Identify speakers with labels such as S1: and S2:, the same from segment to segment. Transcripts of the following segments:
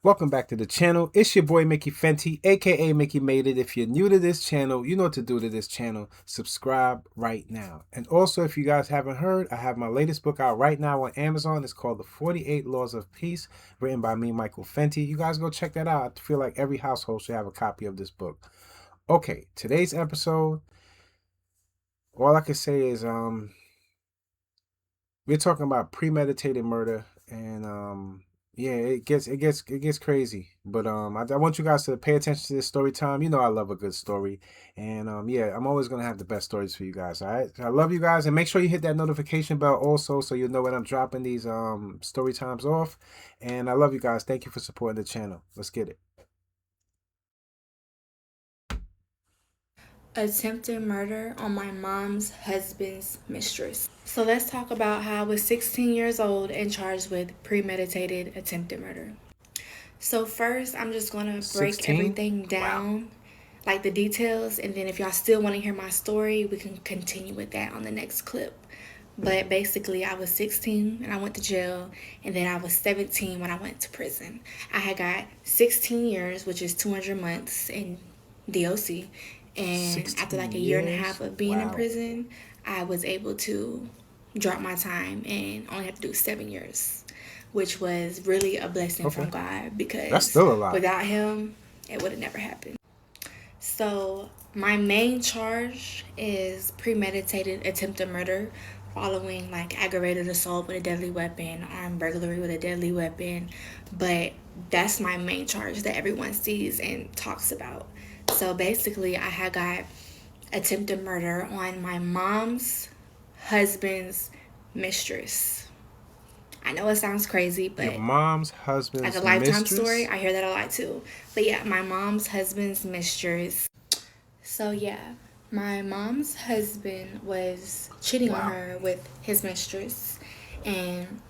S1: Welcome back to the channel. It's your boy Mickey Fenty, aka Mickey Made It. If you're new to this channel, you know what to do to this channel. Subscribe right now. And also, if you guys haven't heard, I have my latest book out right now on Amazon. It's called The 48 Laws of Peace, written by me, Michael Fenty. You guys go check that out. I feel like every household should have a copy of this book. Okay, today's episode, all I can say is we're talking about premeditated murder, and yeah, it gets crazy. But I want you guys to pay attention to this story time. You know I love a good story, and yeah, I'm always gonna have the best stories for you guys. All right, I love you guys, and make sure you hit that notification bell also, so you'll know when I'm dropping these story times off. And I love you guys. Thank you for supporting the channel. Let's get it.
S2: Attempted murder on my mom's husband's mistress. So let's talk about how I was 16 years old and charged with premeditated attempted murder. So first, I'm just going to break
S1: 16?
S2: everything down, like the details, and then if y'all still want to hear my story, we can continue with that on the next clip. But basically, I was 16 and I went to jail, and then I was 17 when I went to prison. I had got 16 years, which is 200 months in DOC, and after like a year and a half of being in prison, I was able to drop my time and only have to do 7 years, which was really a blessing from God, because
S1: that's still a lot.
S2: Without him, it would have never happened. So my main charge is premeditated attempted murder following like aggravated assault with a deadly weapon, armed burglary with a deadly weapon, but that's my main charge that everyone sees and talks about. So basically, I had got attempted murder on my mom's husband's mistress. I know it sounds crazy, but
S1: your mom's husband's
S2: like a lifetime
S1: mistress?
S2: story, I hear that a lot too. But yeah, my mom's husband's mistress. So yeah, my mom's husband was cheating on her with his mistress, and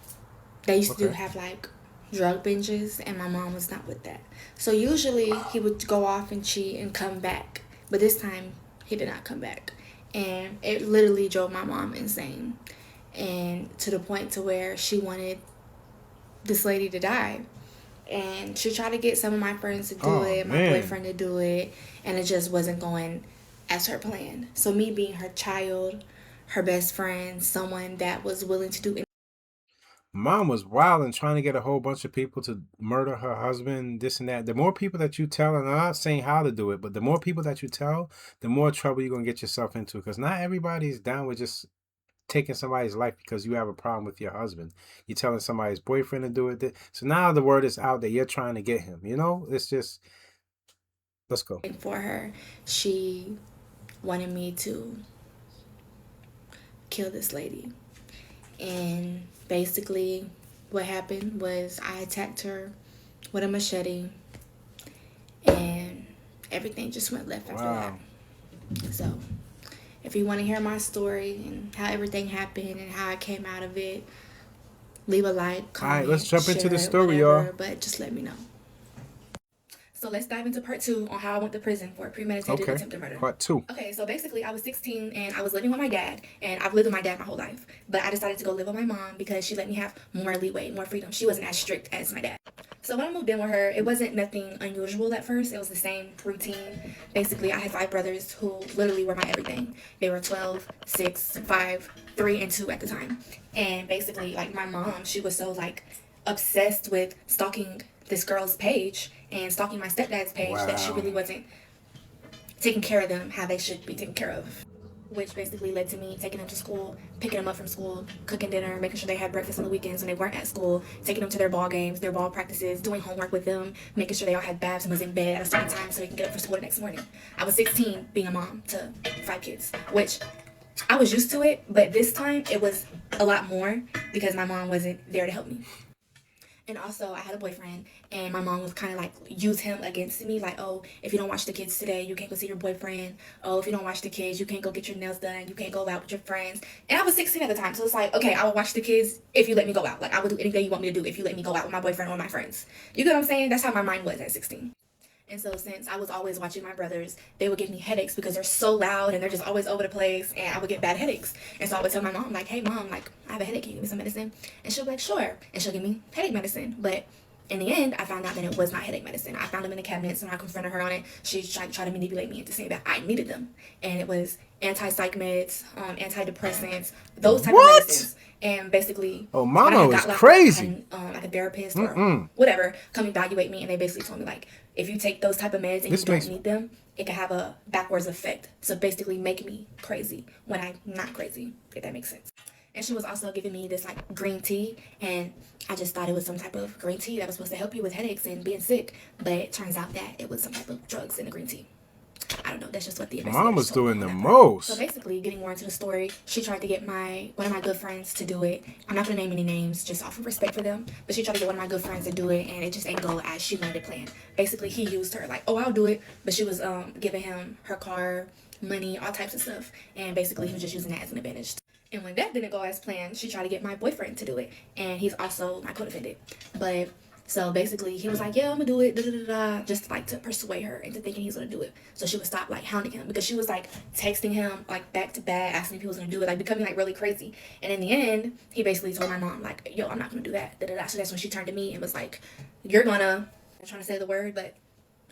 S2: they used to have like drug binges, and my mom was not with that. So usually he would go off and cheat and come back, but this time he did not come back, and it literally drove my mom insane, and to the point to where she wanted this lady to die. And she tried to get some of my friends to do it, my boyfriend to do it, and it just wasn't going as her plan. So me being her child, her best friend, someone that was willing to do.
S1: Mom was wild and trying to get a whole bunch of people to murder her husband, this and that. The more people that you tell, and I'm not saying how to do it, but the more people that you tell, the more trouble you're going to get yourself into, because not everybody's down with just taking somebody's life because you have a problem with your husband. You're telling somebody's boyfriend to do it. So now the word is out that you're trying to get him. You know, it's just, let's go.
S2: For her, she wanted me to kill this lady. And basically what happened was I attacked her with a machete, and everything just went left after that. So if you want to hear my story and how everything happened and how I came out of it, leave a like, comment,
S1: all right, let's jump into the story,
S2: whatever,
S1: y'all.
S2: but just let me know. So let's dive into part 2 on how I went to prison for premeditated attempted murder.
S1: Part 2.
S2: Okay, so basically I was 16 and I was living with my dad, and I've lived with my dad my whole life. But I decided to go live with my mom because she let me have more leeway, more freedom. She wasn't as strict as my dad. So when I moved in with her, it wasn't nothing unusual at first. It was the same routine. Basically, I had 5 brothers who literally were my everything. They were 12, 6, 5, 3, and 2 at the time. And basically, like my mom, she was so like obsessed with stalking this girl's page and stalking my stepdad's page that she really wasn't taking care of them how they should be taken care of, which basically led to me taking them to school, picking them up from school, cooking dinner, making sure they had breakfast on the weekends when they weren't at school, taking them to their ball games, their ball practices, doing homework with them, making sure they all had baths and was in bed at a certain time so they can get up for school the next morning. I was 16 being a mom to 5 kids, which I was used to it, but this time it was a lot more because my mom wasn't there to help me. And also, I had a boyfriend, and my mom was kind of like use him against me. Like, oh, if you don't watch the kids today, you can't go see your boyfriend. Oh, if you don't watch the kids, you can't go get your nails done. You can't go out with your friends. And I was 16 at the time, so it's like, okay, I will watch the kids if you let me go out. Like, I will do anything you want me to do if you let me go out with my boyfriend or my friends. You get what I'm saying? That's how my mind was at 16. And so since I was always watching my brothers, they would give me headaches because they're so loud and they're just always over the place, and I would get bad headaches. And so I would tell my mom, like, hey mom, like, I have a headache, can you give me some medicine? And she'll be like, sure. And she'll give me headache medicine. But In the end, I found out that it was not headache medicine. I found them in the cabinets and I confronted her on it. She tried to manipulate me into saying that I needed them. And it was anti-psych meds, antidepressants, those type of
S1: What?
S2: medicines. And basically,
S1: Oh,
S2: when I
S1: mama
S2: had
S1: was
S2: got locked up, I
S1: crazy.
S2: had like a therapist or whatever come evaluate me. And they basically told me, like, if you take those type of meds and you
S1: This
S2: don't
S1: makes
S2: need them, it can have a backwards effect. So basically make me crazy when I'm not crazy, if that makes sense. And she was also giving me this like green tea, and I just thought it was some type of green tea that was supposed to help you with headaches and being sick, but it turns out that it was some type of drugs in the green tea. I don't know. That's just what the investigators
S1: mama's
S2: told me
S1: doing
S2: on
S1: the
S2: that part. So
S1: most.
S2: basically, getting more into the story, she tried to get one of my good friends to do it. I'm not gonna name any names, just off of respect for them. But she tried to get one of my good friends to do it, and it just ain't go as she wanted it planned. Basically, he used her like, oh, I'll do it, but she was giving him her car, money, all types of stuff, and basically he was just using that as an advantage. And when that didn't go as planned, she tried to get my boyfriend to do it, and he's also my co-defendant. But so basically, he was like, "Yeah, I'm gonna do it," da da da da, just like to persuade her into thinking he's gonna do it, so she would stop like hounding him because she was like texting him like back to back, asking if he was gonna do it, like becoming like really crazy. And in the end, he basically told my mom like, "Yo, I'm not gonna do that." Da da da. So that's when she turned to me and was like, "You're gonna," I'm trying to say the word, but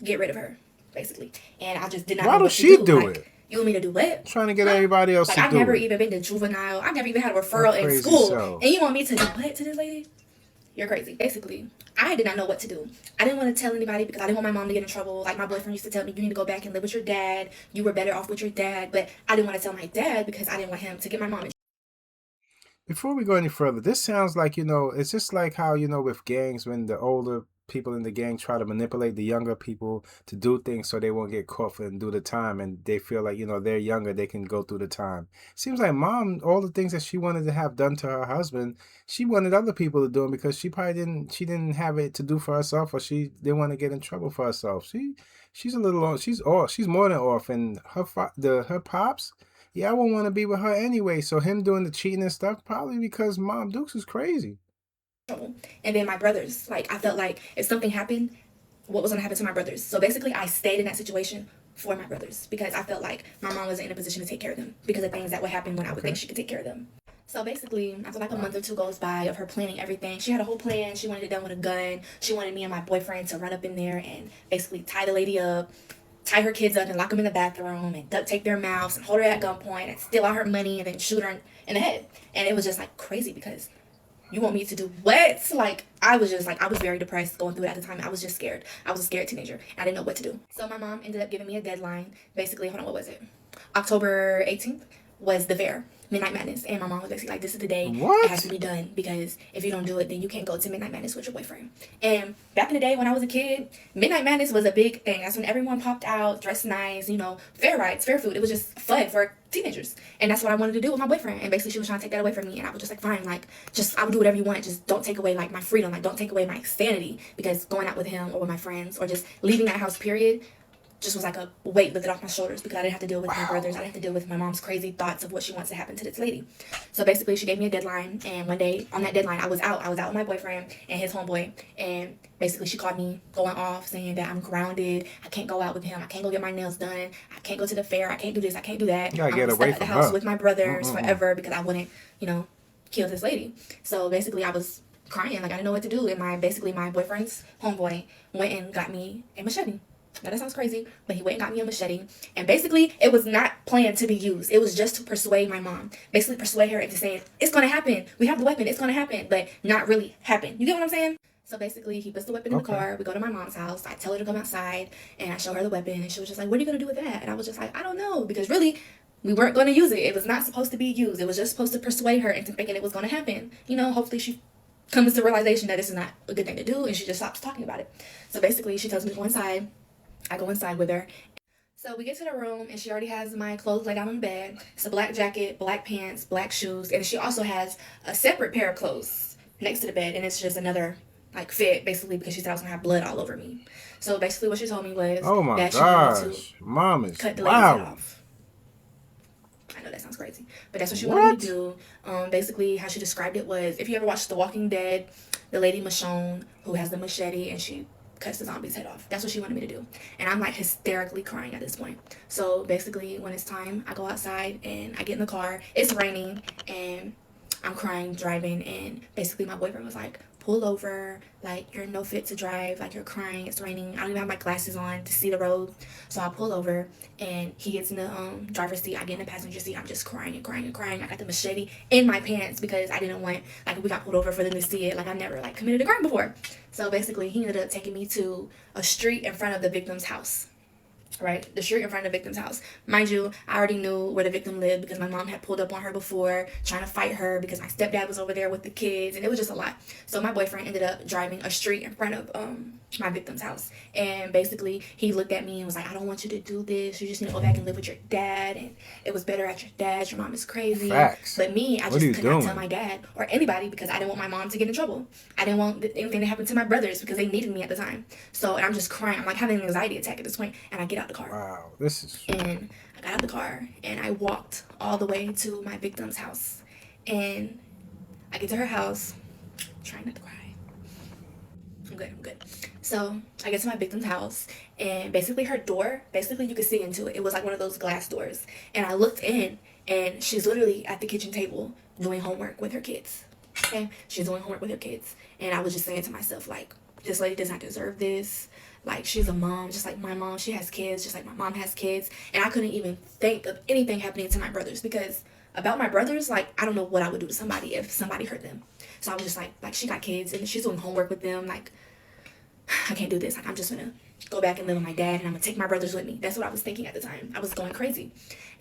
S2: get rid of her, basically. And I just did not
S1: Why
S2: know
S1: does
S2: what to
S1: she
S2: do.
S1: do
S2: Like,
S1: it?
S2: you want me to do what?
S1: Trying to get
S2: Huh?
S1: everybody else
S2: Like,
S1: to
S2: I've
S1: do
S2: never
S1: it.
S2: even been to juvenile. I've never even had a
S1: Her
S2: referral in
S1: crazy
S2: school.
S1: self.
S2: And you want me to do what to this lady? You're crazy. Basically, I did not know what to do. I didn't want to tell anybody because I didn't want my mom to get in trouble. Like, my boyfriend used to tell me, you need to go back and live with your dad. You were better off with your dad. But I didn't want to tell my dad because I didn't want him to get my mom in.
S1: Before we go any further, this sounds like, it's just like how, with gangs, when the older people in the gang try to manipulate the younger people to do things so they won't get caught and do the time, and they feel like, they're younger, they can go through the time. Seems like mom, all the things that she wanted to have done to her husband, she wanted other people to do them because she didn't have it to do for herself, or she didn't want to get in trouble for herself. She's a little off. She's more than off, and her pops. Yeah, I won't want to be with her anyway. So him doing the cheating and stuff, probably because Mom Dukes is crazy.
S2: Trouble. And then my brothers, like, I felt like if something happened, what was going to happen to my brothers? So basically, I stayed in that situation for my brothers because I felt like my mom wasn't in a position to take care of them because of things that would happen when I would think she could take care of them. So basically, after like a month or two goes by of her planning everything, she had a whole plan. She wanted it done with a gun. She wanted me and my boyfriend to run up in there and basically tie the lady up, tie her kids up and lock them in the bathroom and duct tape their mouths and hold her at gunpoint and steal all her money and then shoot her in the head. And it was just like crazy because you want me to do what? Like, I was just like, I was very depressed going through it at the time. I was just scared. I was a scared teenager. I didn't know what to do. So my mom ended up giving me a deadline. Basically, hold on, what was it? October 18th was the fair, Midnight Madness. And my mom was basically like, this is the day it has to be done because if you don't do it, then you can't go to Midnight Madness with your boyfriend. And back in the day when I was a kid, Midnight Madness was a big thing. That's when everyone popped out, dressed nice, fair rides, fair food. It was just fun for teenagers. And that's what I wanted to do with my boyfriend. And basically she was trying to take that away from me. And I was just like, fine, like, just, I would do whatever you want. Just don't take away, like, my freedom. Like, don't take away my sanity. Because going out with him or with my friends or just leaving that house, period, just was like a weight lifted off my shoulders because I didn't have to deal with my brothers. I didn't have to deal with my mom's crazy thoughts of what she wants to happen to this lady. So basically, she gave me a deadline, and one day on that deadline, I was out. I was out with my boyfriend and his homeboy, and basically, she called me going off, saying that I'm grounded. I can't go out with him. I can't go get my nails done. I can't go to the fair. I can't do this. I can't do that.
S1: You gotta
S2: I'm
S1: get
S2: gonna
S1: away
S2: stay at the
S1: from
S2: house
S1: her.
S2: with my brothers forever because I wouldn't, kill this lady. So basically, I was crying like I didn't know what to do, and my boyfriend's homeboy went and got me a machete. Now that sounds crazy, but he went and got me a machete. And basically, it was not planned to be used. It was just to persuade my mom. Basically, persuade her into saying, it's going to happen. We have the weapon. It's going to happen. But not really happen. You get what I'm saying? So basically, he puts the weapon in the car. We go to my mom's house. I tell her to come outside. And I show her the weapon. And she was just like, what are you going to do with that? And I was just like, I don't know. Because really, we weren't going to use it. It was not supposed to be used. It was just supposed to persuade her into thinking it was going to happen. Hopefully she comes to realization that this is not a good thing to do. And she just stops talking about it. So basically, she tells me to go inside. I go inside with her. So we get to the room and she already has my clothes laid out on the bed. It's a black jacket, black pants, black shoes, and she also has a separate pair of clothes next to the bed, and it's just another like fit basically because she said I was gonna have blood all over me. So basically what she told me was
S1: Oh my
S2: that she wanted
S1: gosh, Mom is
S2: cut the lady's head
S1: wow.
S2: off. I know that sounds crazy, but that's what she wanted me to do. Basically how she described it was, if you ever watched The Walking Dead, the lady Michonne who has the machete and she cuts the zombie's head off. That's what she wanted me to do. And I'm like hysterically crying at this point. So basically when it's time, I go outside and I get in the car. It's raining and I'm crying, driving, and basically my boyfriend was like, pull over, like you're no fit to drive, like you're crying, it's raining, I don't even have my glasses on to see the road. So I pull over and he gets in the driver's seat, I get in the passenger seat, I'm just crying and crying and crying. I got the machete in my pants because I didn't want, like, we got pulled over for them to see it, like I never like committed a crime before. So basically he ended up taking me to a street in front of the victim's house, right? The street in front of the victim's house. Mind you, I already knew where the victim lived because my mom had pulled up on her before, trying to fight her because my stepdad was over there with the kids, and it was just a lot. So my boyfriend ended up driving a street in front of my victim's house, and basically he looked at me and was like, "I don't want you to do this. You just need to go back and live with your dad, and it was better at your dad's. Your mom is crazy."
S1: Facts.
S2: But me, I
S1: What are you
S2: just could not tell
S1: doing?
S2: my dad or anybody because I didn't want my mom to get in trouble. I didn't want anything to happen to my brothers because they needed me at the time. So, and I'm just crying. I'm like having an anxiety attack at this point, and I get out the car.
S1: Wow, this is.
S2: And I got out the car and I walked all the way to my victim's house. And I get to her house, trying not to cry. I'm good, I'm good. So I get to my victim's house, and basically her door, basically you could see into it. It was like one of those glass doors. And I looked in, and she's literally at the kitchen table doing homework with her kids. Okay? She's doing homework with her kids. And I was just saying to myself, like, this lady does not deserve this. Like, she's a mom, just like my mom. She has kids, just like my mom has kids. And I couldn't even think of anything happening to my brothers because about my brothers, like, I don't know what I would do to somebody if somebody hurt them. So I was just like she got kids and she's doing homework with them. Like, I can't do this. Like, I'm just gonna go back and live with my dad and I'm gonna take my brothers with me. That's what I was thinking at the time. I was going crazy.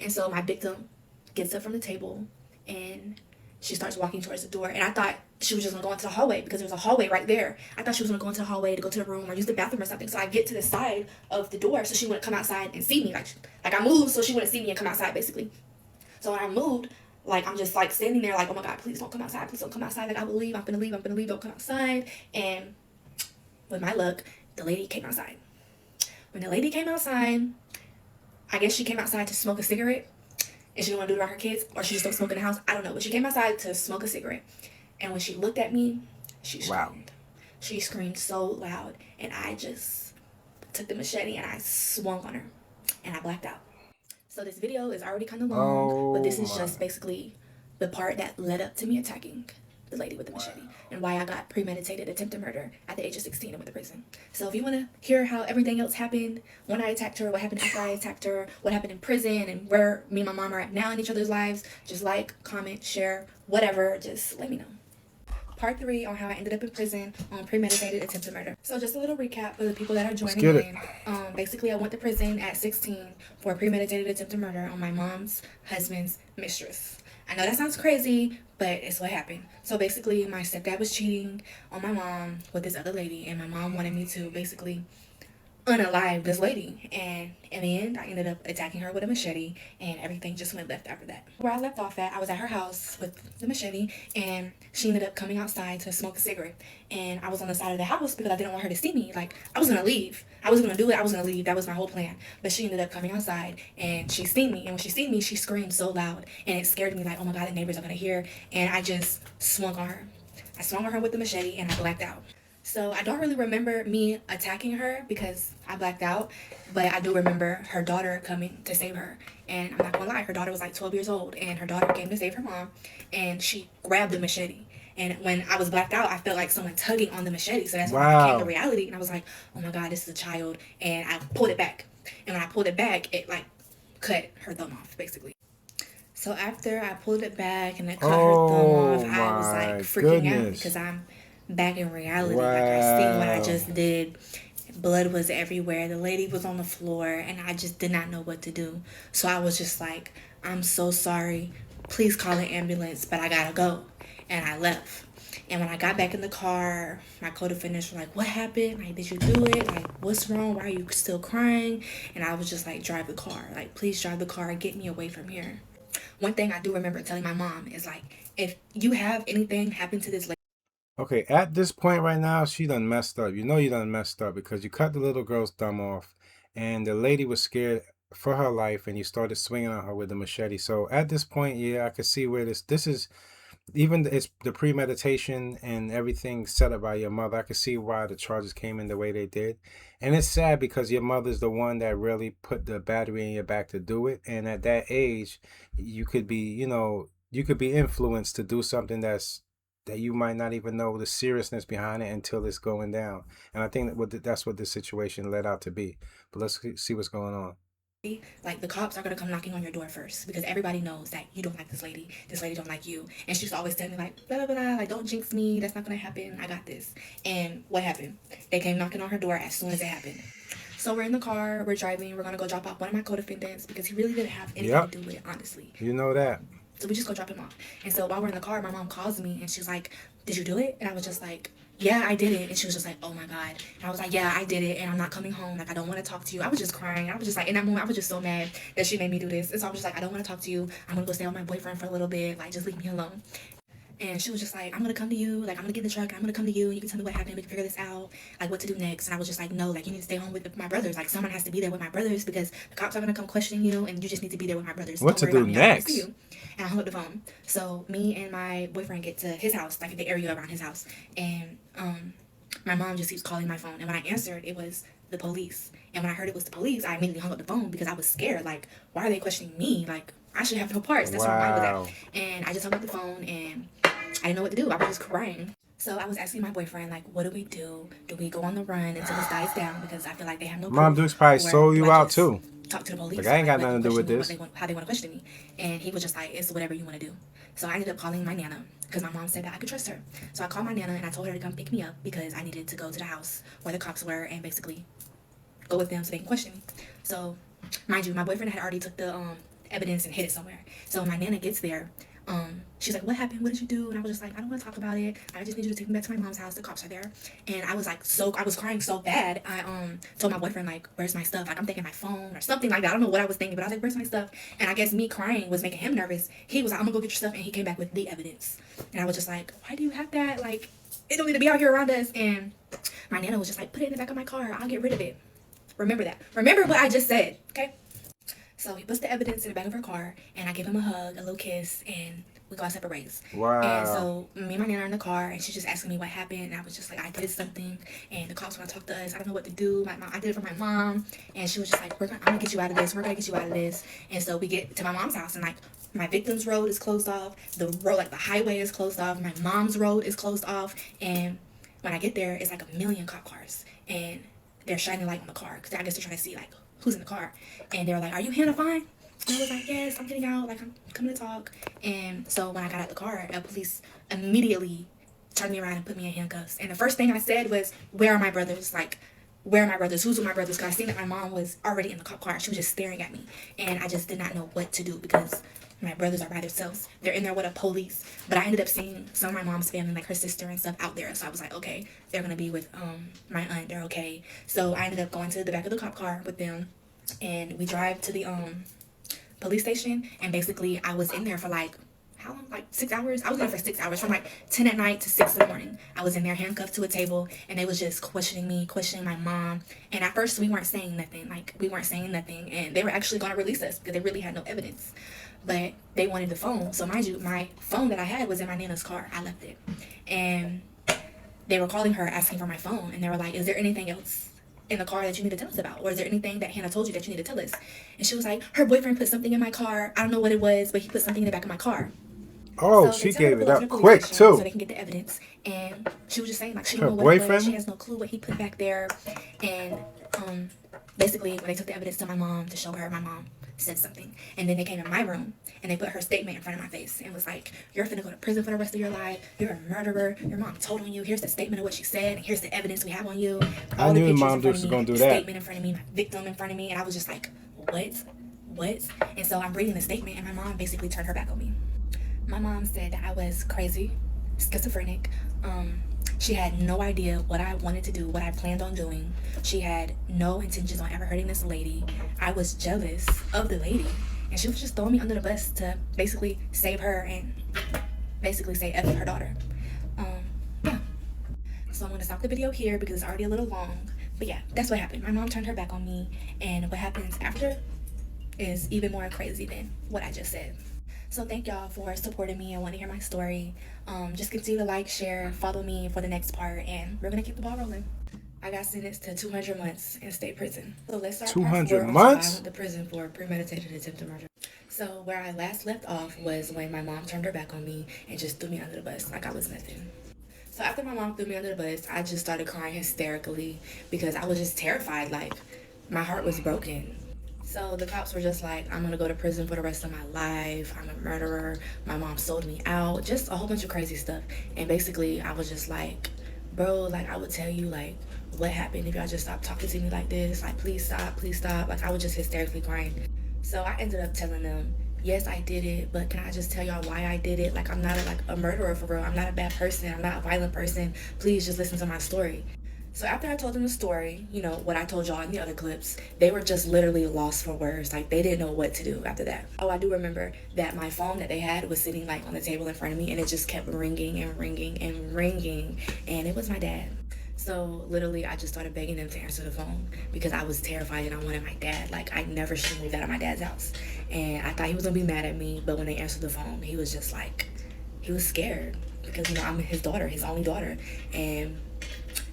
S2: And so my victim gets up from the table and she starts walking towards the door. And I thought she was just gonna go into the hallway because there was a hallway right there. I thought she was gonna go into the hallway to go to the room or use the bathroom or something. So I get to the side of the door so she wouldn't come outside and see me. Like I moved so she wouldn't see me and come outside basically. So when I moved, like I'm just like standing there like, oh my God, please don't come outside. Please don't come outside. Like I will leave. I'm gonna leave. I'm gonna leave. Don't come outside. And with my luck, the lady came outside. When the lady came outside, I guess she came outside to smoke a cigarette and she didn't want to do it around her kids, or she just don't smoke in the house. I don't know. But she came outside to smoke a cigarette. And when she looked at me, she screamed.
S1: Wow.
S2: She screamed so loud. And I just took the machete and I swung on her. And I blacked out. So this video is already kind of long, but this is just basically the part that led up to me attacking the lady with the machete and why I got premeditated attempted murder at the age of 16 and went to prison. So if you want to hear how everything else happened, when I attacked her, what happened after I attacked her, what happened in prison, and where me and my mom are at now in each other's lives, just like, comment, share, whatever, just let me know. Part 3 on how I ended up in prison on premeditated attempted murder. So just a little recap for the people that are joining in. Basically, I went to prison at 16 for premeditated attempted murder on my mom's husband's mistress. I know that sounds crazy, but it's what happened. So basically, my stepdad was cheating on my mom with this other lady, and my mom wanted me to basically unalive this lady. And in the end, I ended up attacking her with a machete, and everything just went left after that. Where I left off at, I was at her house with the machete, and she ended up coming outside to smoke a cigarette. And I was on the side of the house because I didn't want her to see me. Like, I was gonna leave. I was gonna do it. I was gonna leave. That was my whole plan. But she ended up coming outside, and she seen me. And when she seen me, she screamed so loud, and it scared me. Like, oh my God, the neighbors are gonna hear. And I just swung on her. I swung on her with the machete, and I blacked out. So I don't really remember me attacking her because I blacked out, but I do remember her daughter coming to save her. And I'm not gonna lie, her daughter was like 12 years old, and her daughter came to save her mom, and she grabbed the machete. And when I was blacked out, I felt like someone tugging on the machete. So that's when I came to reality, and I was like, oh my God, this is a child. And I pulled it back. And when I pulled it back, it like cut her thumb off, basically. So after I pulled it back and it cut her thumb off, I was like freaking out because I'm back in reality. Like, I seen what I just did. Blood was everywhere. The lady was on the floor, and I just did not know what to do. So I was just like, I'm so sorry. Please call an ambulance, but I gotta go. And I left. And when I got back in the car, my co-defendants were like, what happened? Like, did you do it? Like, what's wrong? Why are you still crying? And I was just like, drive the car. Like, please drive the car. Get me away from here. One thing I do remember telling my mom is like, if you have anything happen to this lady.
S1: Okay, at this point right now, she done messed up. You know you done messed up because you cut the little girl's thumb off, and the lady was scared for her life, and you started swinging on her with the machete. So at this point, yeah, I could see where this is. Even it's the premeditation and everything set up by your mother. I could see why the charges came in the way they did. And it's sad because your mother's the one that really put the battery in your back to do it. And at that age, you could be, you could be influenced to do something that's that you might not even know the seriousness behind it until it's going down. And I think that's what this situation led out to be. But let's see what's going on.
S2: Like, the cops are gonna come knocking on your door first because everybody knows that you don't like this lady. This lady don't like you, and she used to always tell me like blah blah blah, like don't jinx me. That's not gonna happen. I got this. And what happened? They came knocking on her door as soon as it happened. So we're in the car, we're driving, we're gonna go drop off one of my co-defendants because he really didn't have anything to do with it, honestly.
S1: You know that.
S2: So we just go drop him off. And so while we're in the car, my mom calls me and she's like, "Did you do it?" And I was just like, "Yeah, I did it." And she was just like, "Oh my God." And I was like, "Yeah, I did it. And I'm not coming home. Like, I don't want to talk to you." I was just crying. I was just like, in that moment, I was just so mad that she made me do this. And so I was just like, "I don't want to talk to you. I'm going to go stay with my boyfriend for a little bit. Like, just leave me alone." And she was just like, "I'm going to come to you. Like, I'm going to get in the truck. And I'm going to come to you. And you can tell me what happened. We can figure this out. Like, what to do next." And I was just like, "No, like, you need to stay home with my brothers. Like, someone has to be there with my brothers because the cops are going to come questioning you. And you just need to be there with my brothers.
S1: What to do next?"
S2: And I hung up the phone. So me and my boyfriend get to his house, like the area around his house. And my mom just keeps calling my phone. And when I answered, it was the police. And when I heard it was the police, I immediately hung up the phone because I was scared. Like, why are they questioning me? Like, I should have no parts. That's where my mind was at. And I just hung up the phone and I didn't know what to do. I was just crying. So I was asking my boyfriend, like, what do we do? Do we go on the run until this dies down? Because I feel like they have no proof.
S1: Mom Duke's probably sold you out too.
S2: Talk to the police.
S1: Like, I ain't got nothing to do with this.
S2: How they want to question me. And he was just like, "It's whatever you want to do." So I ended up calling my nana because my mom said that I could trust her. So I called my nana and I told her to come pick me up because I needed to go to the house where the cops were and basically go with them so they can question me. So, mind you, my boyfriend had already took the evidence and hid it somewhere. So my nana gets there. She's like, "What happened? What did you do?" And I was just like, "I don't want to talk about it. I just need you to take me back to my mom's house. The cops are there." And I was like, I was crying so bad. I told my boyfriend, like, "Where's my stuff?" Like, I'm thinking my phone or something like that. I don't know what I was thinking, but I was like, "Where's my stuff?" And I guess me crying was making him nervous. He was like, "I'm gonna go get your stuff," and he came back with the evidence. And I was just like, "Why do you have that? Like, it don't need to be out here around us." And my nana was just like, "Put it in the back of my car. I'll get rid of it." Remember that. Remember what I just said, okay? So he puts the evidence in the back of her car, and I give him a hug, a little kiss, and we go our separate ways.
S1: Wow.
S2: And so me and my nana are in the car, and she's just asking me what happened. And I was just like, "I did something, and the cops want to talk to us. I don't know what to do. I did it for my mom." And she was just like, I'm gonna get you out of this. We're gonna get you out of this. And so we get to my mom's house, and like, my victim's road is closed off. The road, like the highway, is closed off. My mom's road is closed off. And when I get there, it's like a million cop cars, and they're shining light on the car because I guess they're trying to see like who's in the car. And they were like, "Are you Hannah fine?" And I was like, "Yes, I'm getting out. Like, I'm coming to talk." And so when I got out the car, the police immediately turned me around and put me in handcuffs. And the first thing I said was, "Where are my brothers? Like, where are my brothers? Who's with my brothers?" Because I seen that my mom was already in the cop car. She was just staring at me. And I just did not know what to do because my brothers are by themselves. They're in there with a police. But I ended up seeing some of my mom's family, like her sister and stuff, out there. So I was like, okay, they're going to be with my aunt. They're okay. So I ended up going to the back of the cop car with them. And we drive to the police station. And basically, I was in there for like, how long? Like 6 hours? I was there for 6 hours, from like 10 at night to 6 in the morning. I was in there handcuffed to a table, and they was just questioning me, questioning my mom. And at first, we weren't saying nothing. Like, we weren't saying nothing. And they were actually going to release us because they really had no evidence. But they wanted the phone. So mind you, my phone that I had was in my nana's car. I left it. And they were calling her asking for my phone. And they were like, "Is there anything else in the car that you need to tell us about? Or is there anything that Hannah told you that you need to tell us?" And she was like, "Her boyfriend put something in my car. I don't know what it was, but he put something in the back of my car."
S1: Oh, so she gave it up quick too.
S2: So they can get the evidence. And she was just saying, like, she don't know what it was. She has no clue what he put back there. And basically, when they took the evidence to my mom to show her, my mom said something. And then they came in my room and they put her statement in front of my face and was like, "You're finna go to prison for the rest of your life. You're a murderer. Your mom told on you. Here's the statement of what she said. And here's the evidence we have on you."
S1: I knew Mom Dukes was gonna do that.
S2: Statement in front of me, my victim in front of me. And I was just like, what? And so I'm reading the statement, and my mom basically turned her back on me. My mom said that I was crazy, schizophrenic. She had no idea what I wanted to do, what I planned on doing. She had no intentions on ever hurting this lady. I was jealous of the lady, and she was just throwing me under the bus to basically save her and basically say F her daughter. Yeah. So I'm going to stop the video here because it's already a little long. But yeah, that's what happened. My mom turned her back on me, and what happens after is even more crazy than what I just said. So thank y'all for supporting me and wanting to hear my story. Just continue to like, share, follow me for the next part, and we're going to keep the ball rolling. I got sentenced to 200 months in state prison. So let's start
S1: 200 months?
S2: I went to prison for premeditated attempted murder. So where I last left off was when my mom turned her back on me and just threw me under the bus like I was nothing. So after my mom threw me under the bus, I just started crying hysterically because I was just terrified. Like my heart was broken. So the cops were just like, I'm gonna go to prison for the rest of my life. I'm a murderer. My mom sold me out. Just a whole bunch of crazy stuff. And basically, I was just like, bro, like I would tell you like what happened if y'all just stopped talking to me like this. Like please stop, please stop. Like I was just hysterically crying. So I ended up telling them, yes, I did it, but can I just tell y'all why I did it? Like I'm not a murderer for real. I'm not a bad person. I'm not a violent person. Please just listen to my story. So after I told them the story, you know, what I told y'all in the other clips, they were just literally lost for words. Like they didn't know what to do after that. Oh, I do remember that my phone that they had was sitting like on the table in front of me and it just kept ringing and ringing and ringing. And it was my dad. So literally, I just started begging them to answer the phone because I was terrified and I wanted my dad. Like I never should leave that at my dad's house, and I thought he was gonna be mad at me. But when they answered the phone, he was just like, he was scared because you know I'm his daughter, his only daughter, and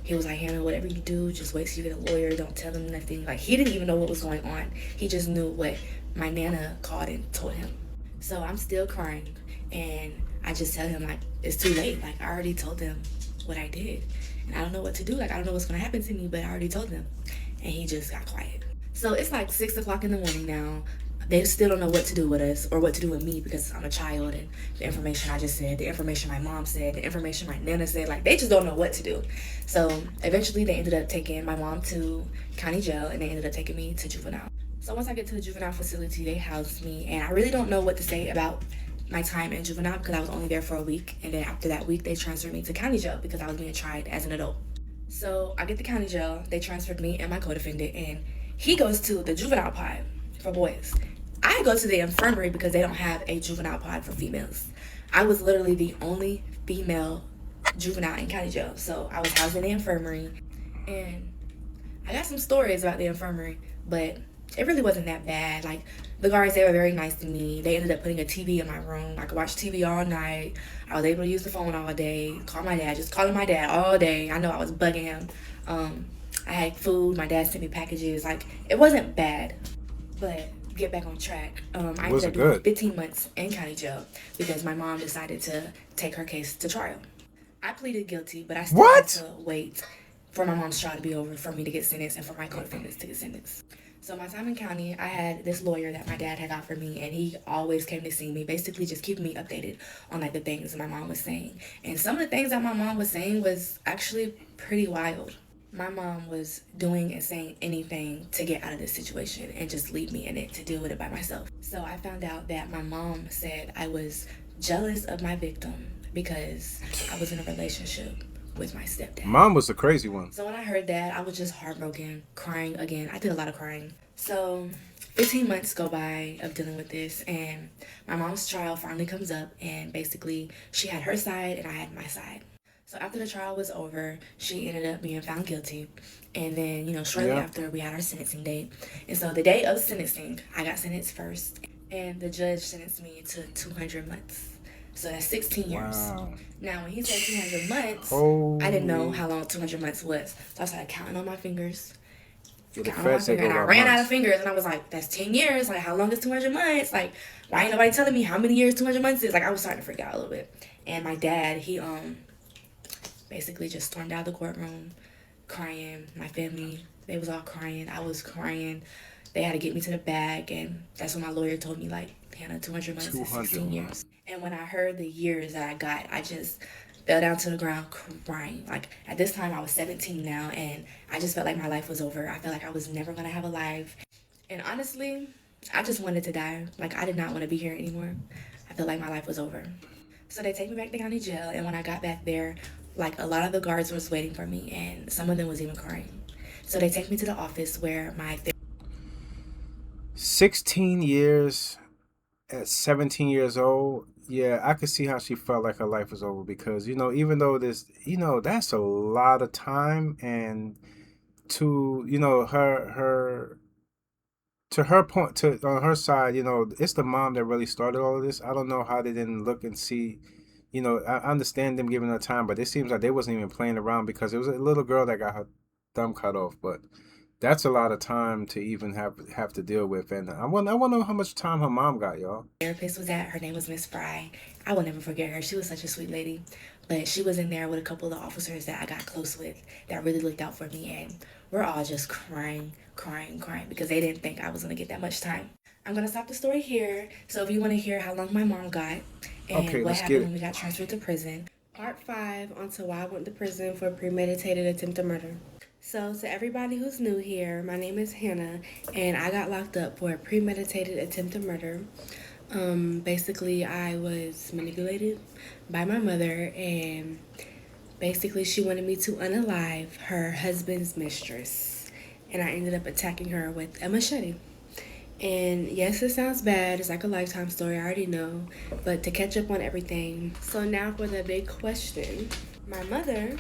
S2: he was like, Hannah, whatever you do, just wait till you get a lawyer. Don't tell them nothing. Like he didn't even know what was going on. He just knew what my nana called and told him. So I'm still crying, and I just tell him like it's too late. Like I already told them what I did, and I don't know what to do. Like I don't know what's gonna happen to me, but I already told them, and he just got quiet. So it's like 6 o'clock in the morning now. They still don't know what to do with us or what to do with me because I'm a child and the information I just said, the information my mom said, the information my nana said, like they just don't know what to do. So eventually they ended up taking my mom to county jail and they ended up taking me to juvenile. So once I get to the juvenile facility, they housed me and I really don't know what to say about my time in juvenile because I was only there for a week. And then after that week, they transferred me to county jail because I was being tried as an adult. So I get to county jail. They transferred me and my co-defendant, and he goes to the juvenile pod for boys. I go to the infirmary because they don't have a juvenile pod for females. I was literally the only female juvenile in county jail, so I was housed in the infirmary, and I got some stories about the infirmary, but it really wasn't that bad. Like the guards, they were very nice to me. They ended up putting a TV in my room. I could watch TV all night. I was able to use the phone all day. Call my dad, just calling my dad all day. I know I was bugging him. Um, I had food. My dad sent me packages. Like it wasn't bad, but get back on track. I
S1: Was
S2: ended
S1: it
S2: up doing
S1: good?
S2: 15 months in county jail because my mom decided to take her case to trial. I pleaded guilty, but I still had
S1: What?
S2: to wait for my mom's trial to be over for me to get sentenced and for my co-defendants to get sentenced. So my time in county, I had this lawyer that my dad had got for me, and he always came to see me, basically just keeping me updated on like the things my mom was saying. And some of the things that my mom was saying was actually pretty wild. My mom was doing and saying anything to get out of this situation and just leave me in it to deal with it by myself. So I found out that my mom said I was jealous of my victim because I was in a relationship with my stepdad.
S1: Mom was the crazy one.
S2: So when I heard that, I was just heartbroken, crying again. I did a lot of crying. So 15 months go by of dealing with this, and my mom's trial finally comes up, and basically she had her side and I had my side. So after the trial was over, she ended up being found guilty. And then, you know, shortly
S1: Yeah.
S2: after, we had our sentencing date. And so the day of sentencing, I got sentenced first. And the judge sentenced me to 200 months. So that's 16 years.
S1: Wow.
S2: Now, when he said 200 months, I didn't know
S1: Holy.
S2: how long 200 months was. So I started counting on my fingers,
S1: Yeah, the
S2: counting on my
S1: feds they
S2: fingers,
S1: go
S2: and I
S1: by
S2: ran out of
S1: months.
S2: fingers. And I was like, that's 10 years. Like, how long is 200 months? Like, why ain't nobody telling me how many years 200 months is? Like, I was starting to freak out a little bit. And my dad, he basically just stormed out of the courtroom crying. My family, they was all crying. I was crying. They had to get me to the back, and that's when my lawyer told me, like, Hannah, 200 months is
S1: 200
S2: 16 years.
S1: months.
S2: And when I heard the years that I got, I just fell down to the ground crying. Like, at this time, I was 17 now, and I just felt like my life was over. I felt like I was never going to have a life. And honestly, I just wanted to die. Like, I did not want to be here anymore. I felt like my life was over. So they take me back to county jail, and when I got back there, like a lot of the guards was waiting for me, and some of them was even crying. So they take me to the office where my
S1: 16 years at 17 years old. Yeah, I could see how she felt like her life was over because, even though that's a lot of time and to, to her point, to on her side, it's the mom that really started all of this. I don't know how they didn't look and see. I understand them giving her time, but it seems like they wasn't even playing around because it was a little girl that got her thumb cut off. But That's a lot of time to even have to deal with. And I want to know how much time her mom got, y'all.
S2: Therapist was at. Her name was Miss Fry. I will never forget her. She was such a sweet lady. But she was in there with a couple of the officers that I got close with that really looked out for me. And we're all just crying, crying, crying because they didn't think I was going to get that much time. I'm going to stop the story here. So if you want to hear how long my mom got and
S1: Okay,
S2: what
S1: let's get
S2: happened
S1: it.
S2: when we got transferred to prison. Part 5 onto why I went to prison for premeditated attempted murder. So, to everybody who's new here, my name is Hannah, and I got locked up for premeditated attempted murder. Basically, I was manipulated by my mother, and basically, she wanted me to unalive her husband's mistress, and I ended up attacking her with a machete. And yes, it sounds bad. It's like a lifetime story, I already know. But to catch up on everything. So now for the big question. My mother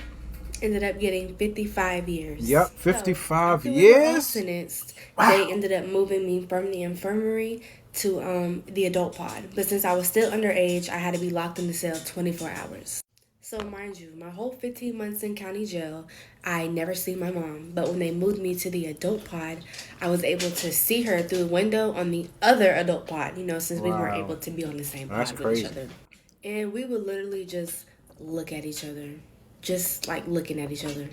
S2: ended up getting 55 years.
S1: Yep,
S2: So
S1: 55
S2: after we were all
S1: years.
S2: sentenced, they
S1: Wow.
S2: ended up moving me from the infirmary to the adult pod. But since I was still underage, I had to be locked in the cell 24 hours. So, mind you, my whole 15 months in county jail, I never seen my mom. But when they moved me to the adult pod, I was able to see her through the window on the other adult pod, since we weren't
S1: Wow.
S2: able to be on the same
S1: That's
S2: pod with each
S1: crazy.
S2: other. And we would literally just look at each other, just like looking at each other.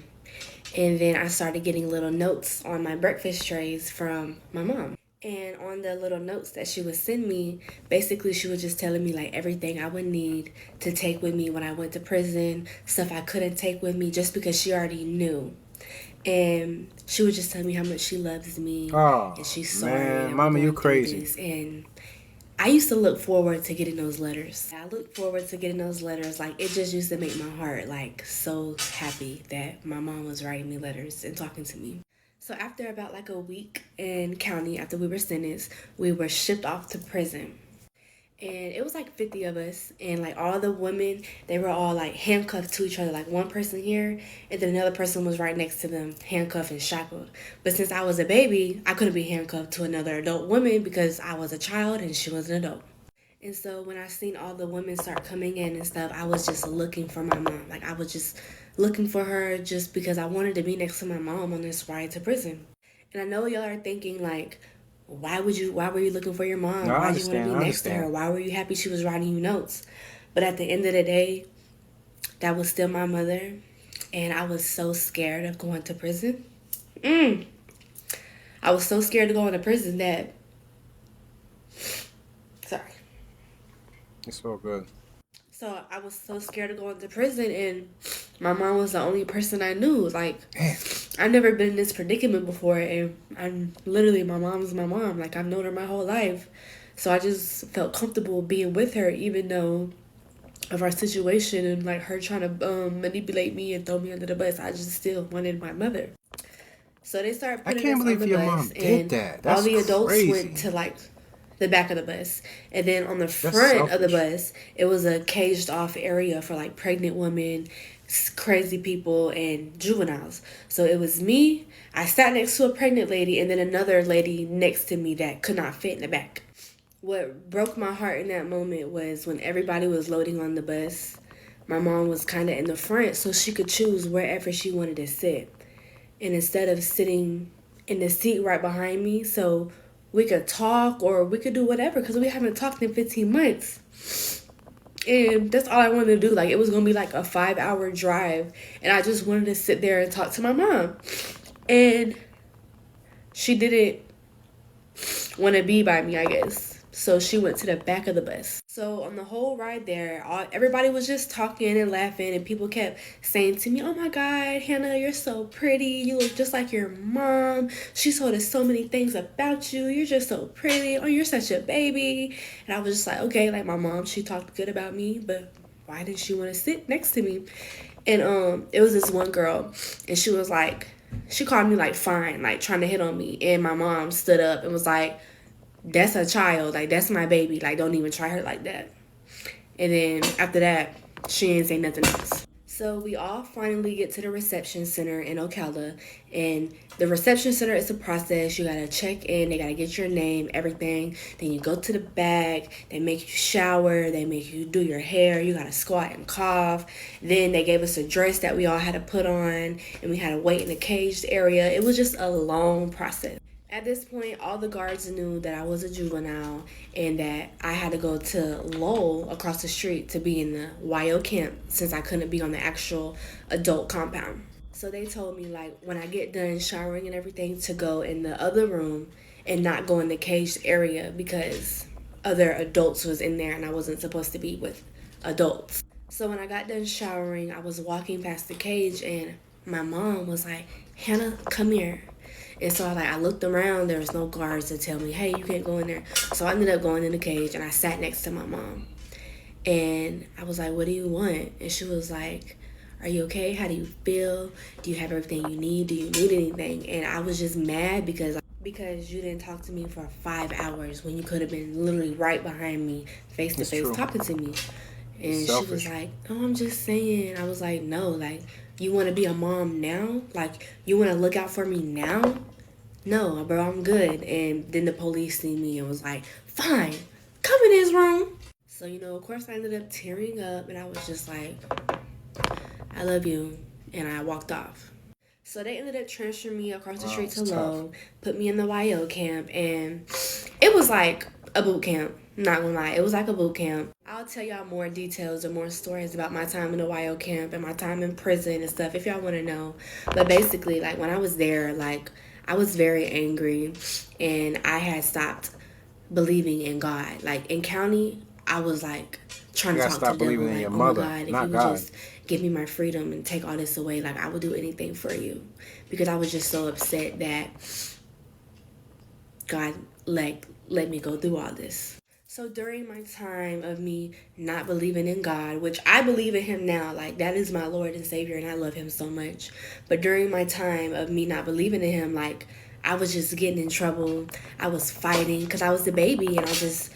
S2: And then I started getting little notes on my breakfast trays from my mom. And on the little notes that she would send me, basically she was just telling me like everything I would need to take with me when I went to prison, stuff I couldn't take with me just because she already knew. And she would just tell me how much she loves me
S1: Oh,
S2: and she's sorry
S1: man.
S2: that we're
S1: Mama, you
S2: going through
S1: crazy.
S2: this. And I used to look forward to getting those letters. I looked forward to getting those letters. Like, it just used to make my heart, like, so happy that my mom was writing me letters and talking to me. So after about like a week in county, after we were sentenced, we were shipped off to prison. And it was like 50 of us, and like all the women, they were all like handcuffed to each other, like one person here and then another person was right next to them, handcuffed and shackled. But since I was a baby, I couldn't be handcuffed to another adult woman because I was a child and she was an adult. And so when I seen all the women start coming in and stuff, I was just looking for my mom. Like, I was just looking for her just because I wanted to be next to my mom on this ride to prison. And I know y'all are thinking like, why were you looking for your
S1: No,
S2: mom?
S1: I
S2: Why did you want to
S1: understand.
S2: be
S1: I
S2: next to
S1: understand.
S2: her? Why were you happy she was writing you notes? But at the end of the day, that was still my mother. And I was so scared of going to prison. I was so scared of going to prison that, sorry.
S1: It's all good.
S2: So I was so scared of going to prison, and my mom was the only person I knew. Like,
S1: Man.
S2: I've never been in this predicament before, and I'm literally, my mom's my mom. Like, I've known her my whole life. So I just felt comfortable being with her, even though of our situation and like her trying to manipulate me and throw me under the bus. I just still wanted my mother. So they started
S1: I
S2: putting
S1: can't
S2: us on
S1: believe
S2: the
S1: your
S2: bus,
S1: mom did
S2: and
S1: that.
S2: all
S1: That's
S2: the adults went
S1: crazy.
S2: to like the back of the bus. And then on the
S1: That's
S2: front of the
S1: selfish.
S2: bus, it was a caged off area for like pregnant women, crazy people, and juveniles. So it was me. I sat next to a pregnant lady, and then another lady next to me that could not fit in the back. What broke my heart in that moment was when everybody was loading on the bus. My mom was kind of in the front so she could choose wherever she wanted to sit. And instead of sitting in the seat right behind me, so we could talk or we could do whatever because we haven't talked in 15 months. And that's all I wanted to do. Like, it was going to be like a 5-hour drive. And I just wanted to sit there and talk to my mom. And she didn't want to be by me, I guess. So she went to the back of the bus. So on the whole ride there, everybody was just talking and laughing, and people kept saying to me, "Oh my God, Hannah, you're so pretty. You look just like your mom. She told us so many things about you. You're just so pretty. Oh, you're such a baby." And I was just like, okay, like my mom, she talked good about me, but why didn't she want to sit next to me? And it was this one girl, and she was like, she called me like fine, like trying to hit on me. And my mom stood up and was like, "That's a child, like that's my baby, like don't even try her like that." And then after that, she didn't say nothing else.
S3: So we all finally get to the reception center in Ocala, and the reception center is a process. You gotta check in, they gotta get your name, everything. Then you go to the back, they make you shower, they make you do your hair, you gotta squat and cough. Then they gave us a dress that we all had to put on, and we had to wait in the caged area. It was just a long process. At this point, all the guards knew that I was a juvenile and that I had to go to Lowell across the street to be in the YO camp since I couldn't be on the actual adult compound. So they told me, like, when I get done showering and everything, to go in the other room and not go in the caged area because other adults was in there and I wasn't supposed to be with adults. So when I got done showering, I was walking past the cage and my mom was like, Hannah, come here. And so I looked around, there was no guards to tell me, hey, you can't go in there. So I ended up going in the cage and I sat next to my mom. And I was like, what do you want? And she was like, are you okay? How do you feel? Do you have everything you need? Do you need anything? And I was just mad because you didn't talk to me for 5 hours when you could have been literally right behind me, face to
S1: It's
S3: face,
S1: true.
S3: talking to me.
S1: It's
S3: And she was
S1: selfish.
S3: like, oh, I'm just saying. I was like, no, like, you want to be a mom now? Like, you want to look out for me now? No, bro, I'm good. And then the police see me and was like, fine, come in his room. So, of course, I ended up tearing up and I was just like, I love you. And I walked off. So they ended up transferring me across the
S1: Wow,
S3: street
S1: it's
S3: to
S1: tough.
S3: Lowe, put me in the YO camp, and it was like a boot camp. Not gonna lie, it was like a boot camp. I'll tell y'all more details or more stories about my time in the YO camp and my time in prison and stuff if y'all want to know. But basically, like when I was there, like I was very angry, and I had stopped believing in God. Like in county, I was like
S1: You
S3: trying to
S1: gotta
S3: talk to
S1: stop
S3: the devil,
S1: believing in
S3: like,
S1: your
S3: oh my
S1: mother,
S3: God, if you
S1: not
S3: would
S1: God.
S3: just give me my freedom and take all this away, like I would do anything for you. Because I was just so upset that God let me go through all this. So during my time of me not believing in God, which I believe in him now, like that is my Lord and Savior and I love him so much. But during my time of me not believing in him, like I was just getting in trouble. I was fighting because I was the baby and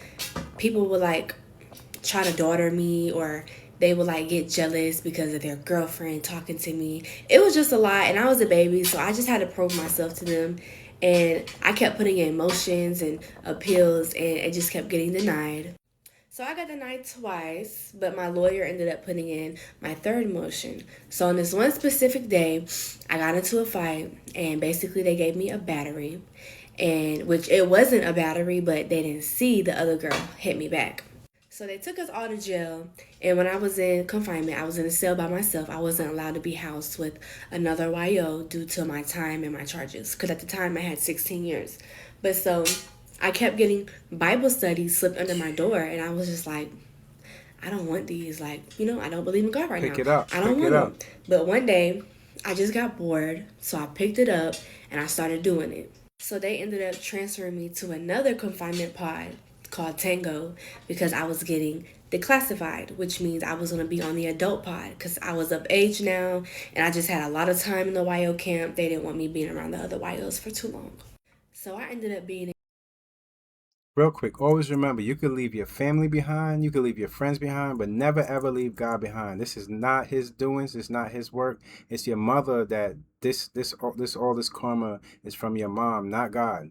S3: people would like try to daughter me, or they would like get jealous because of their girlfriend talking to me. It was just a lot and I was a baby, so I just had to prove myself to them. And I kept putting in motions and appeals and it just kept getting denied. So I got denied twice, but my lawyer ended up putting in my third motion. So on this one specific day, I got into a fight and basically they gave me a battery, and which it wasn't a battery, but they didn't see the other girl hit me back. So they took us all to jail, and when I was in confinement, I was in a cell by myself. I wasn't allowed to be housed with another YO due to my time and my charges, because at the time I had 16 years. But so I kept getting Bible studies slipped under my door, and I was just like, I don't want these. Like, I don't believe in God right
S1: Pick
S3: now.
S1: it up.
S3: I don't
S1: Pick it
S3: want them.
S1: up.
S3: But one day, I just got bored, so I picked it up and I started doing it. So they ended up transferring me to another confinement pod called Tango because I was getting declassified, which means I was going to be on the adult pod because I was of age now and I just had a lot of time in the YO camp. They didn't want me being around the other YOs for too long. So I ended up being.
S1: Real quick, always remember you could leave your family behind, you could leave your friends behind, but never ever leave God behind. This is not his doings, it's not his work. It's your mother that this karma is from your mom, not God.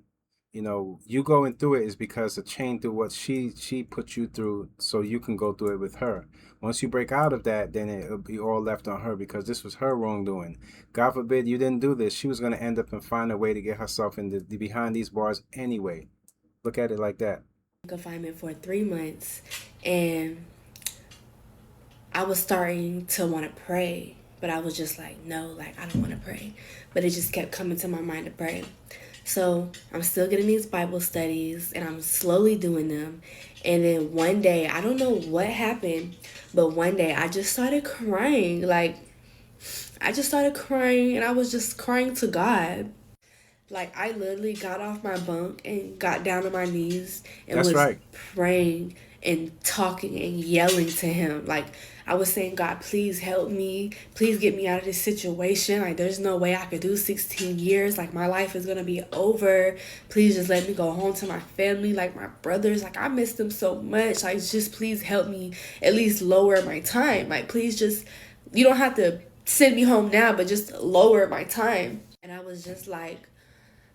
S1: You going through it is because a chain through what she put you through so you can go through it with her. Once you break out of that, then it'll be all left on her because this was her wrongdoing. God forbid you didn't do this. She was going to end up and find a way to get herself in behind these bars anyway. Look at it like that.
S3: Confinement for 3 months, and I was starting to want to pray, but I was just like, no, like I don't want to pray. But it just kept coming to my mind to pray. So I'm still getting these Bible studies and I'm slowly doing them. And then one day, I don't know what happened, but one day I just started crying. Like, I just started crying and I was just crying to God. Like I literally got off my bunk and got down on my knees and
S1: That's
S3: was
S1: right.
S3: praying and talking and yelling to him. Like I was saying, God, please help me. Please get me out of this situation. Like there's no way I could do 16 years. Like my life is gonna be over. Please just let me go home to my family, like my brothers. Like I miss them so much. Like just please help me at least lower my time. Like please just you don't have to send me home now, but just lower my time. And I was just like,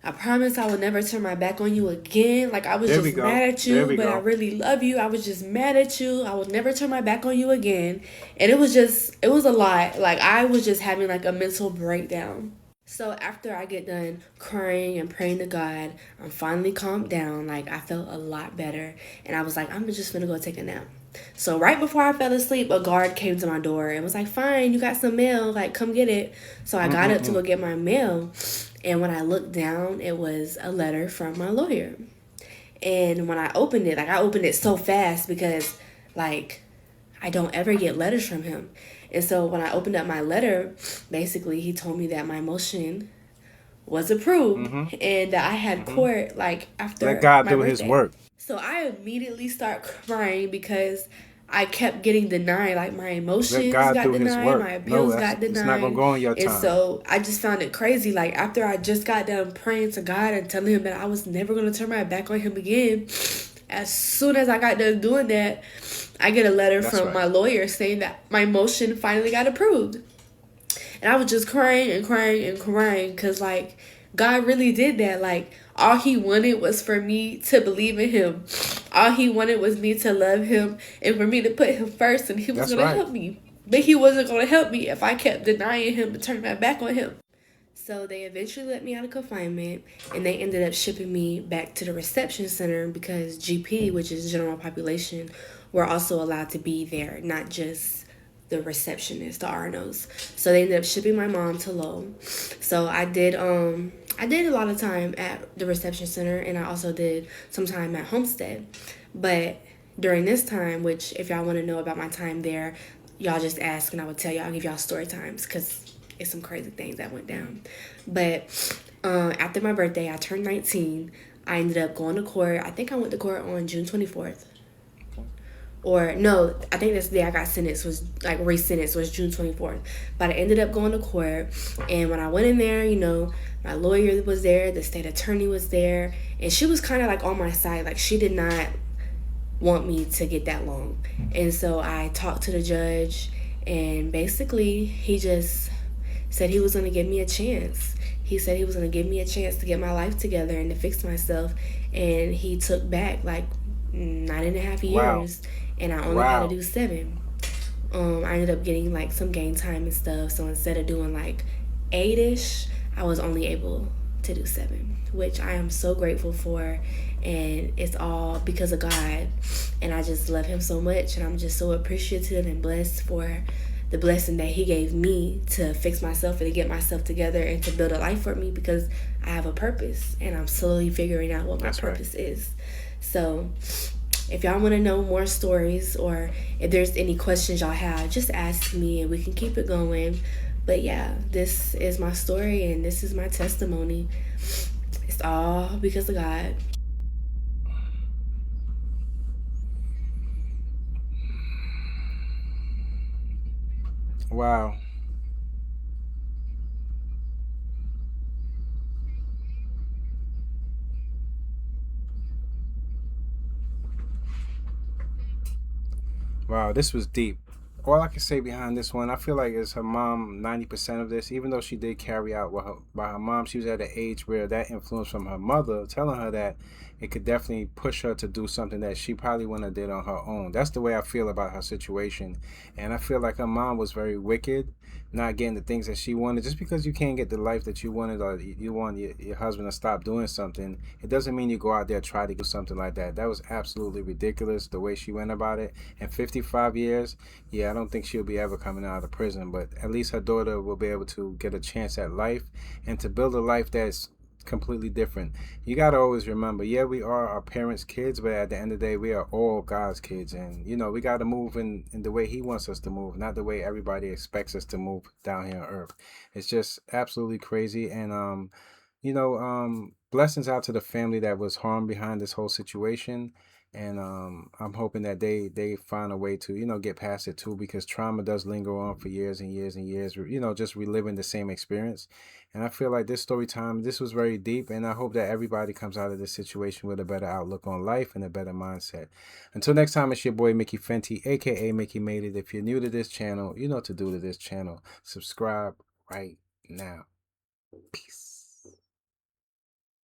S3: I promise I will never turn my back on you again. Like, I was
S1: There we
S3: just
S1: go.
S3: mad at
S1: There
S3: you,
S1: we
S3: but I
S1: go.
S3: really love you. I was just mad at you. I will never turn my back on you again. And it was just, it was a lot. Like, I was just having like a mental breakdown. So after I get done crying and praying to God, I'm finally calmed down. Like, I felt a lot better. And I was like, I'm just gonna go take a nap. So right before I fell asleep, a guard came to my door and was like, "Fine, you got some mail. Like, come get it." So I got up to
S1: Mm-mm-mm.
S3: go get my mail. And when I looked down, it was a letter from my lawyer. And when I opened it, like, I opened it so fast because, like, I don't ever get letters from him. And so when I opened up my letter, basically he told me that my motion was approved
S1: Mm-hmm.
S3: and that I had
S1: Mm-hmm.
S3: court like
S1: Let
S3: after
S1: God
S3: my
S1: do his
S3: birthday.
S1: work.
S3: So I immediately start crying because I kept getting denied. Like, my
S1: Let
S3: emotions
S1: God
S3: got
S1: do his
S3: denied,
S1: work.
S3: my
S1: No,
S3: appeals
S1: that's
S3: got
S1: it's not gonna
S3: denied.
S1: go on your
S3: And
S1: time.
S3: so I just found it crazy. Like, after I just got done praying to God and telling him that I was never gonna turn my back on him again, as soon as I got done doing that, I get a letter
S1: That's
S3: from
S1: right.
S3: my lawyer saying that my motion finally got approved. And I was just crying and crying and crying because, like, God really did that. Like, all he wanted was for me to believe in him. All he wanted was me to love him and for me to put him first, and he was
S1: That's
S3: going to
S1: right.
S3: help me. But he wasn't going to help me if I kept denying him and turning my back on him. So they eventually let me out of confinement and they ended up shipping me back to the reception center because GP, which is general population, were also allowed to be there, not just the receptionists, the RNOs. So they ended up shipping my mom to Lowell. So I did a lot of time at the reception center and I also did some time at Homestead. But during this time, which if y'all want to know about my time there, y'all just ask and I would tell y'all, I'll give y'all story times because it's some crazy things that went down. But after my birthday, I turned 19. I ended up going to court. I think I went to court on June 24th. Or no, I think that's the day I got sentenced, was like re-sentenced, was June 24th. But I ended up going to court. And when I went in there, you know, my lawyer was there, the state attorney was there. And she was kind of like on my side. Like, she did not want me to get that long. And so I talked to the judge, and basically he just said he was going to give me a chance. He said he was going to give me a chance to get my life together and to fix myself. And he took back like 9.5
S1: Wow.
S3: years, and I only had to
S1: Wow.
S3: do 7. I ended up getting like some game time and stuff. So instead of doing like 8ish, I was only able to do 7, which I am so grateful for. And it's all because of God. And I just love him so much. And I'm just so appreciative and blessed for the blessing that he gave me to fix myself and to get myself together and to build a life for me because I have a purpose and I'm slowly figuring out what my
S1: That's right.
S3: purpose is. So if y'all want to know more stories or if there's any questions y'all have, just ask me and we can keep it going. But yeah, this is my story and this is my testimony. It's all because of God.
S1: Wow. Wow, this was deep. All I can say behind this one, I feel like is her mom 90% of this, even though she did carry out what her, by her mom, she was at an age where that influence from her mother telling her that it could definitely push her to do something that she probably wouldn't have did on her own. That's the way I feel about her situation. And I feel like her mom was very wicked, not getting the things that she wanted. Just because you can't get the life that you wanted or you want your husband to stop doing something, it doesn't mean you go out there and try to do something like that. That was absolutely ridiculous the way she went about it. And 55 years, yeah, I don't think she'll be ever coming out of prison, but at least her daughter will be able to get a chance at life and to build a life that's completely different. You got to always remember, yeah, we are our parents' kids, but at the end of the day, we are all God's kids. And, you know, we got to move in the way He wants us to move, not the way everybody expects us to move down here on earth. It's just absolutely crazy. And, blessings out to the family that was harmed behind this whole situation. And I'm hoping that they find a way to, get past it too, because trauma does linger on for years and years and years, just reliving the same experience. And I feel like this story time, this was very deep, and I hope that everybody comes out of this situation with a better outlook on life and a better mindset. Until next time, it's your boy Mickey Fenty, aka Mickey Made It. If you're new to this channel, you know what to do to this channel. Subscribe right now. Peace.